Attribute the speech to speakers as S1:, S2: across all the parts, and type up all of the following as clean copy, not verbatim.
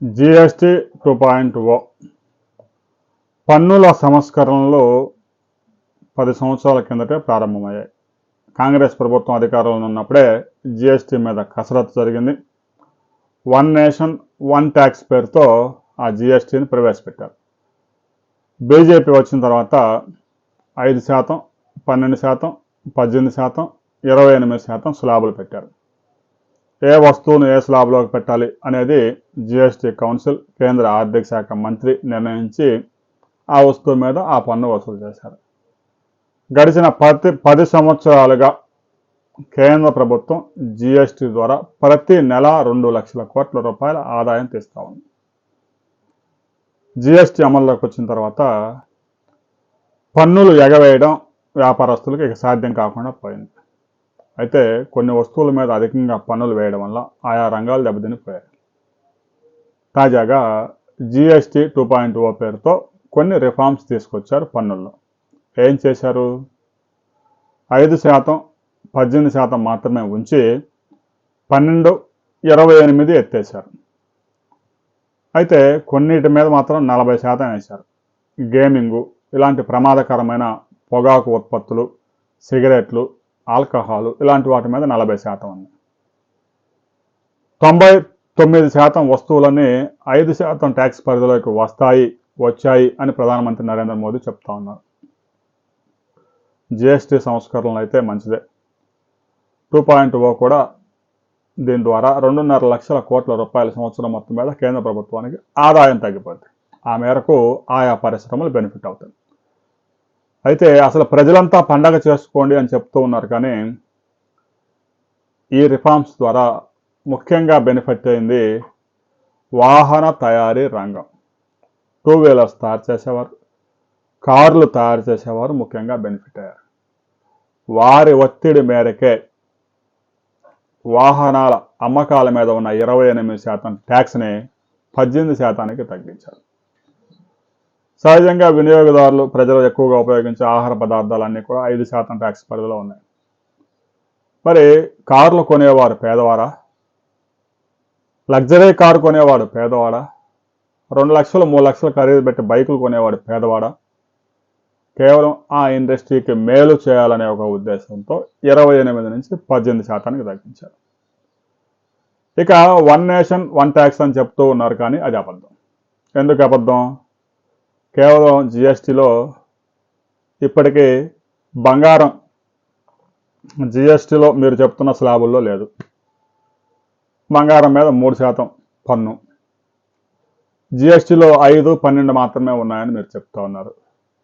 S1: GST 2.0 పన్నుల సంస్కరణలు 10 సంవత్సరాల కిందటే ప్రారంభమయ్యాయి. కాంగ్రెస్ ప్రభుత్వం అధికారంలో ఉన్నప్పుడే జిఎస్టి మీద కసరత్తు జరిగింది. వన్ నేషన్ వన్ ట్యాక్స్ పేరుతో ఆ జిఎస్టిని ప్రవేశపెట్టారు. బీజేపీ వచ్చిన తర్వాత 5%, 12%, 18%, 28% స్లాబులు పెట్టారు. ఏ వస్తువును ఏ స్లాబ్లోకి పెట్టాలి అనేది జిఎస్టి కౌన్సిల్, కేంద్ర ఆర్థిక శాఖ మంత్రి నిర్ణయించి ఆ వస్తువు మీద ఆ పన్ను వసూలు చేశారు. గడిచిన 10 సంవత్సరాలుగా కేంద్ర ప్రభుత్వం జిఎస్టి ద్వారా ప్రతి నెల 2 లక్షల కోట్ల రూపాయల ఆదాయం తీస్తూ ఉంది. జిఎస్టి అమల్లోకి వచ్చిన తర్వాత పన్నులు ఎగవేయడం వ్యాపారస్తులకు ఇక సాధ్యం కాకుండా పోయింది. అయితే కొన్ని వస్తువుల మీద అధికంగా పన్నులు వేయడం వల్ల ఆయా రంగాలు దెబ్బతినిపోయాయి. తాజాగా జిఎస్టి 2.0 పేరుతో కొన్ని రిఫార్మ్స్ తీసుకొచ్చారు పన్నుల్లో. ఏం చేశారు? 5%, 18% మాత్రమే ఉంచి 12, 28 ఎత్తేశారు. అయితే కొన్నిటి మీద మాత్రం 40% వేశారు. గేమింగు, ఇలాంటి ప్రమాదకరమైన పొగాకు ఉత్పత్తులు, సిగరెట్లు, ఆల్కహాలు ఇలాంటి వాటి మీద 40% ఉంది. 99% వస్తువులన్నీ 5% ట్యాక్స్ పరిధిలోకి వచ్చాయి అని ప్రధానమంత్రి నరేంద్ర మోదీ చెప్తా ఉన్నారు. జిఎస్టి సంస్కరణలు అయితే మంచిదే. 2.0 కూడా దీని ద్వారా 2.5 లక్షల కోట్ల రూపాయల సంవత్సరం మొత్తం మీద కేంద్ర ప్రభుత్వానికి ఆదాయం తగ్గిపోతుంది. ఆ మేరకు ఆయా పరిశ్రమలు బెనిఫిట్ అవుతాయి. అయితే అసలు ప్రజలంతా పండగ చేసుకోండి అని చెప్తూ ఉన్నారు, కానీ ఈ రిఫార్మ్స్ ద్వారా ముఖ్యంగా బెనిఫిట్ అయింది వాహన తయారీ రంగం. 2 వీలర్స్ తయారు చేసేవారు, కార్లు తయారు చేసేవారు ముఖ్యంగా బెనిఫిట్ అయ్యారు. వారి ఒత్తిడి మేరకే వాహనాల అమ్మకాల మీద ఉన్న 28% ట్యాక్స్ని 18%కి తగ్గించారు. సహజంగా వినియోగదారులు, ప్రజలు ఎక్కువగా ఉపయోగించే ఆహార పదార్థాలన్నీ కూడా 5% ట్యాక్స్ పరిధిలో ఉన్నాయి. మరి కార్లు కొనేవారు పేదవారా? Luxury car కొనేవాడు పేదవాడా? 2 లక్షలు 3 లక్షలు ఖరీదు పెట్టి బైకులు కొనేవాడు పేదవాడా? కేవలం ఆ ఇండస్ట్రీకి మేలు చేయాలనే ఒక ఉద్దేశంతో 28 నుంచి 18%కి తగ్గించారు. ఇక వన్ నేషన్ వన్ ట్యాక్స్ అని చెప్తూ ఉన్నారు, కానీ అది అబద్ధం. ఎందుకు అబద్ధం? కేవలం జిఎస్టిలో ఇప్పటికీ బంగారం జిఎస్టిలో మీరు చెప్తున్న స్లాబుల్లో లేదు. బంగారం మీద 3% పన్ను, జిఎస్టిలో 5, 12 మాత్రమే ఉన్నాయని మీరు చెప్తా ఉన్నారు.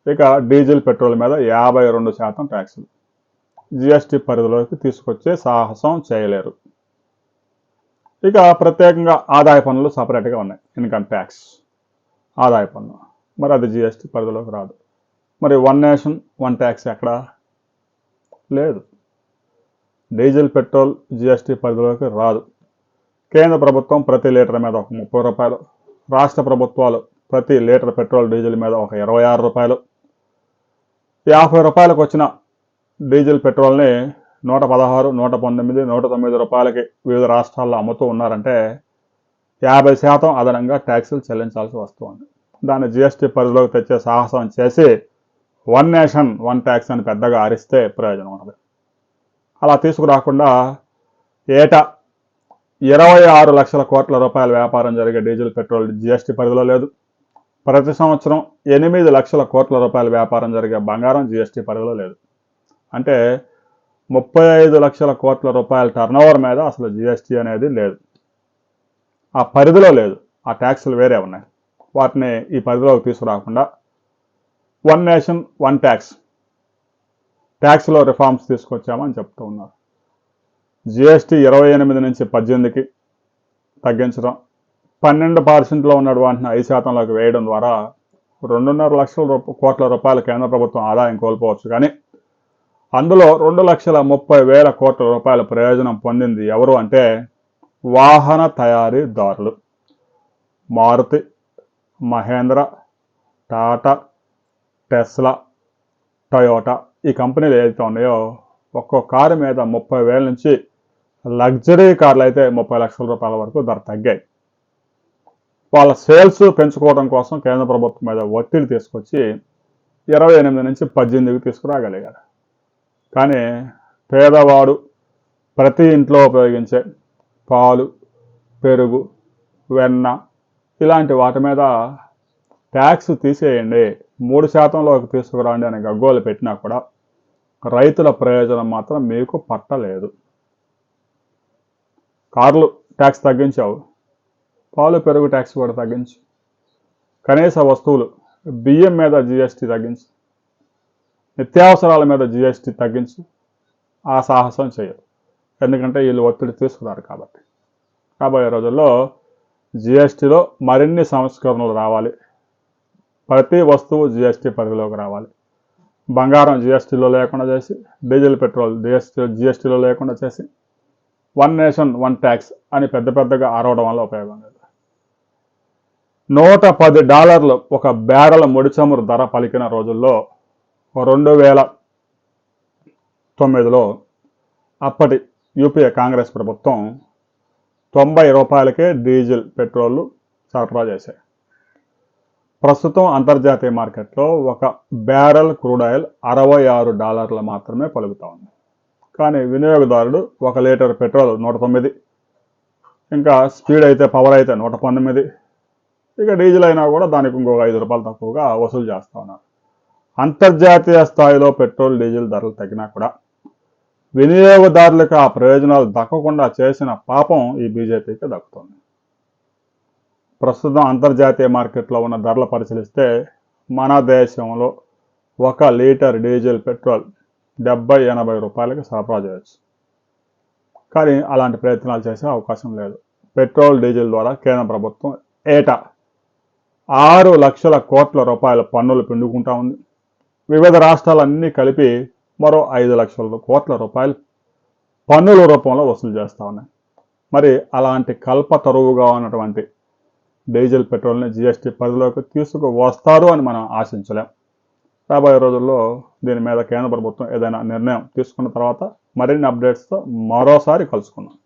S1: ఇక డీజిల్, పెట్రోల్ మీద 52% ట్యాక్సులు జిఎస్టి పరిధిలోకి తీసుకొచ్చే సాహసం చేయలేరు. ఇక ప్రత్యేకంగా ఆదాయ పన్నులు సపరేట్గా ఉన్నాయి. ఇన్కమ్ ట్యాక్స్, ఆదాయ పన్ను, మరి అది జిఎస్టి పరిధిలోకి రాదు. మరి వన్ నేషన్ వన్ ట్యాక్స్ ఎక్కడా లేదు. డీజిల్, పెట్రోల్ జిఎస్టి పరిధిలోకి రాదు. కేంద్ర ప్రభుత్వం ప్రతి లీటర్ మీద ఒక 30 రూపాయలు, రాష్ట్ర ప్రభుత్వాలు ప్రతి లీటర్ పెట్రోల్, డీజిల్ మీద ఒక 26 రూపాయలు, 50 రూపాయలకు వచ్చిన డీజిల్, పెట్రోల్ని 116, 119, 109 రూపాయలకి వివిధ రాష్ట్రాల్లో అమ్ముతూ ఉన్నారంటే 50% అదనంగా ట్యాక్సులు చెల్లించాల్సి వస్తుంది. దాన్ని జిఎస్టి పరిధిలోకి తెచ్చే సాహసం చేసి వన్ నేషన్ వన్ ట్యాక్స్ అని పెద్దగా అరిస్తే ప్రయోజనం ఉండదు. అలా తీసుకురాకుండా ఏటా 26 లక్షల కోట్ల రూపాయల వ్యాపారం జరిగే డీజిల్, పెట్రోల్ జిఎస్టి పరిధిలో లేదు. ప్రతి సంవత్సరం 8 లక్షల కోట్ల రూపాయల వ్యాపారం జరిగే బంగారం జిఎస్టి పరిధిలో లేదు. అంటే 35 లక్షల కోట్ల రూపాయల టర్నోవర్ మీద అసలు జిఎస్టి అనేది లేదు. ఆ పరిధిలో లేదు. ఆ ట్యాక్సులు వేరే ఉన్నాయి. వాటిని ఈ పరిధిలోకి తీసుకురాకుండా వన్ నేషన్ వన్ ట్యాక్స్లో రిఫార్మ్స్ తీసుకొచ్చామని చెప్తూ ఉన్నారు. జిఎస్టి 28 నుంచి 18కి తగ్గించడం, 12% ఉన్నటువంటి వాటిని 5%లోకి వేయడం ద్వారా 2.5 లక్షల కోట్ల రూపాయల కేంద్ర ప్రభుత్వం ఆదాయం కోల్పోవచ్చు, కానీ అందులో 2,30,000 కోట్ల రూపాయల ప్రయోజనం పొందింది ఎవరు అంటే వాహన తయారీదారులు. మారుతి, మహేంద్ర, టాటా, టెస్లా, టొయోటా ఈ కంపెనీలు ఏదైతే ఉన్నాయో ఒక్కో కారు మీద 30,000 నుంచి లగ్జరీ కార్లు అయితే 30 లక్షల రూపాయల వరకు ధర తగ్గాయి. వాళ్ళ సేల్స్ పెంచుకోవడం కోసం కేంద్ర ప్రభుత్వం మీద ఒత్తిడి తీసుకొచ్చి 28 నుంచి 18కి తీసుకురాగలిగారు. కానీ పేదవాడు ప్రతి ఇంట్లో ఉపయోగించే పాలు, పెరుగు, వెన్న ఇలాంటి వాటి మీద ట్యాక్స్ తీసేయండి, 3%లోకి తీసుకురండి అని గగ్గోలు పెట్టినా కూడా రైతుల ప్రయోజనం మాత్రం మీకు పట్టలేదు. కార్లు ట్యాక్స్ తగ్గించావు, పాలు పెరుగు ట్యాక్స్ కూడా తగ్గించు, కనీస వస్తువులు బియ్యం మీద జిఎస్టీ తగ్గించు, నిత్యావసరాల మీద జిఎస్టీ తగ్గించు. ఆ సాహసం చేయరు, ఎందుకంటే వీళ్ళు ఒత్తిడి తీసుకున్నారు కాబట్టి. రాబోయే రోజుల్లో జిఎస్టీలో మరిన్ని సంస్కరణలు రావాలి. ప్రతి వస్తువు జిఎస్టీ పరిధిలోకి రావాలి. బంగారం జిఎస్టీలో లేకుండా చేసి, డీజిల్ పెట్రోల్ జిఎస్టీలో లేకుండా చేసి, వన్ నేషన్ వన్ ట్యాక్స్ అని పెద్దగా అరవడం వల్ల ఉపయోగం లేదు. $110 ఒక బ్యారెల్ ముడి చమురు ధర పలికిన రోజుల్లో 2009లో అప్పటి యూపీఏ కాంగ్రెస్ ప్రభుత్వం $90కే డీజిల్ పెట్రోల్ సరఫరా చేశాయి. ప్రస్తుతం అంతర్జాతీయ మార్కెట్లో ఒక బ్యారెల్ క్రూడ్ ఆయిల్ $66 మాత్రమే పలుకుతా ఉంది. కానీ వినియోగదారుడు 1 లీటర్ పెట్రోల్ 109, ఇంకా స్పీడ్ అయితే పవర్ అయితే 119, ఇక డీజిల్ అయినా కూడా దానికి ఇంకొక ₹5 తక్కువగా వసూలు చేస్తూ ఉన్నారు. అంతర్జాతీయ స్థాయిలో పెట్రోల్ డీజిల్ ధరలు తగ్గినా కూడా వినియోగదారులకు ఆ ప్రయోజనాలు దక్కకుండా చేసిన పాపం ఈ బీజేపీకి దక్కుతుంది. ప్రస్తుతం అంతర్జాతీయ మార్కెట్లో ఉన్న ధరలు పరిశీలిస్తే మన దేశంలో 1 లీటర్ డీజిల్ పెట్రోల్ ₹70-80కి సరఫరా చేయవచ్చు. కానీ అలాంటి ప్రయత్నాలు చేసే అవకాశం లేదు. పెట్రోల్ డీజిల్ ద్వారా కేంద్ర ప్రభుత్వం ఏటా 6 లక్షల కోట్ల రూపాయల పన్నులు పిండుకుంటా ఉంది. వివిధ రాష్ట్రాలన్నీ కలిపి మరో 5 లక్షల కోట్ల రూపాయలు పన్నుల రూపంలో వసూలు చేస్తూ ఉన్నాయి. మరి అలాంటి కల్పతరువుగా ఉన్నటువంటి డీజిల్ పెట్రోల్ని జిఎస్టీ పరిధిలోకి తీసుకువస్తారు అని మనం ఆశించలేం. రాబోయే రోజుల్లో దీని మీద కేంద్ర ప్రభుత్వం ఏదైనా నిర్ణయం తీసుకున్న తర్వాత మరిన్ని అప్డేట్స్తో మరోసారి కలుసుకుందాం.